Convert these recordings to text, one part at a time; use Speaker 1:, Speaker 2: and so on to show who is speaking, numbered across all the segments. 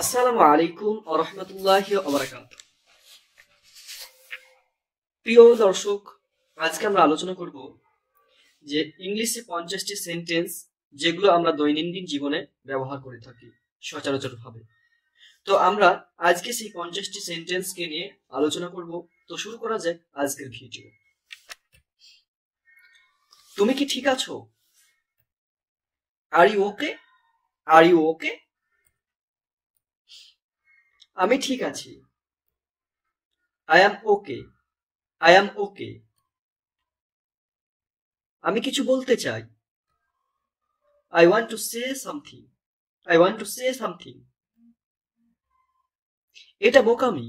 Speaker 1: আসসালামু আলাইকুম ওয়া রাহমাতুল্লাহি ওয়া বারাকাতুহু। প্রিয় দর্শক, আজকে আমরা আলোচনা করব যে ইংলিশে 50টি সেন্টেন্স যেগুলো আমরা দৈনন্দিন জীবনে ব্যবহার করে থাকি সচরাচরভাবে। তো আমরা আজকে সেই 50টি সেন্টেন্সকে নিয়ে আলোচনা করব। তো শুরু করা যাক আজকের ভিডিও। তুমি কি ঠিক আছো? Are you okay? Are you okay? আমি ঠিক আছি। I am okay. I am okay. আমি কিছু বলতে চাই। I want to say something. I want to say something. এটা বোকামি।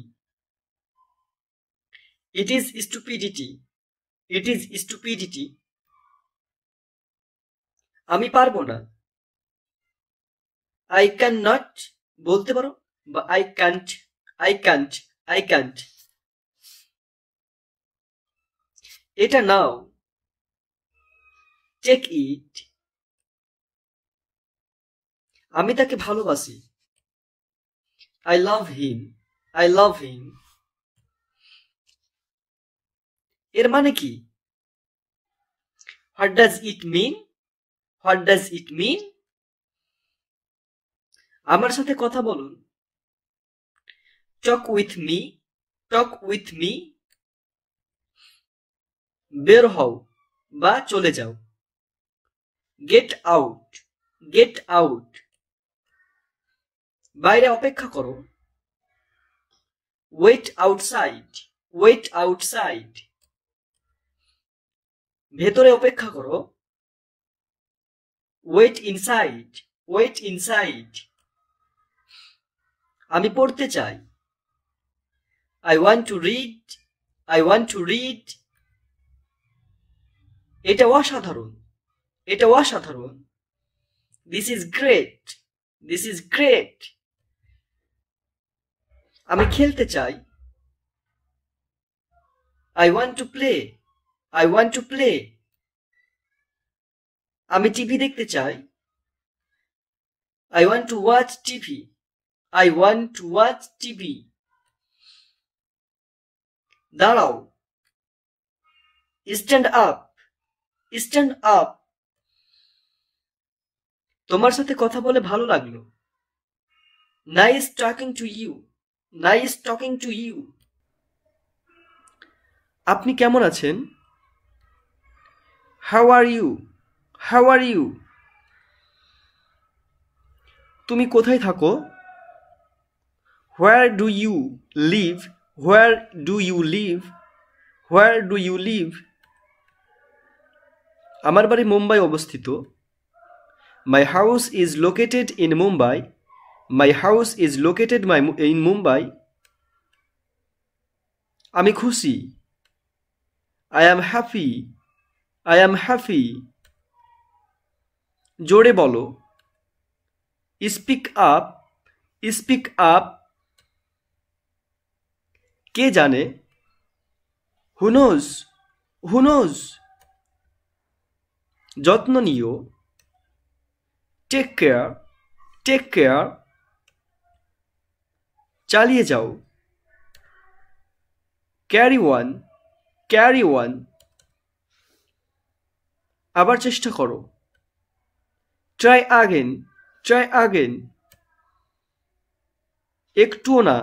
Speaker 1: It is stupidity. It is stupidity. আমি পারবো না। I cannot বলতে পারো বা I can't. I can't. I can't. এটা নাও। Take it. আমি তাকে ভালোবাসি। I love him. I love him. এর মানে কি? What does it mean? What does it mean? আমার সাথে কথা বলুন। Talk with me. Talk with me. বের হও বা চলে যাও। Get out. Get out. বাইরে অপেক্ষা করো। Wait outside. Wait outside. ভেতরে অপেক্ষা করো। Wait inside. Wait inside. আমি পড়তে চাই। I want to read. I want to read. এটা অসাধারণ। এটা অসাধারণ। This is great. This is great. আমি খেলতে চাই। I want to play. I want to play. আমি টিভি দেখতে চাই। I want to watch TV. I want to watch TV. দাঁড়াও। Stand up. Stand up. তোমার সাথে কথা বলে ভালো লাগলো। Nice talking to you. Nice talking to you. আপনি কেমন আছেন? How are you? How are you? তুমি কোথায় থাকো? Where do you live? Where do you live? Where do you live? আমার বাড়ি মুম্বাই অবস্থিত। My house is located in Mumbai. My house is located in Mumbai. আমি খুশি। I am happy. I am happy. জোরে বলো। Speak up. Speak up. কে জানে? Who knows? Who knows? যত্ন নিও। Take care. Take care. চালিয়ে যাও। Carry on. Carry on. আবার চেষ্টা করো। Try again. Try again. একটুও না।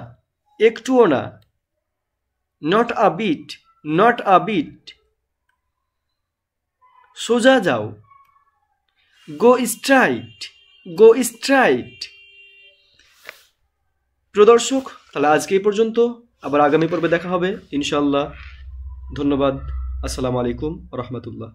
Speaker 1: একটুও না। Not a bit. Not a bit. সোজা যাও। Go straight. Go straight. প্রিয় দর্শক, তাহলে আজকে এই পর্যন্ত। আবার আগামী পর্বে দেখা হবে ইনশাআল্লাহ। ধন্যবাদ। আসসালামু আলাইকুম ওয়া রাহমাতুল্লাহ।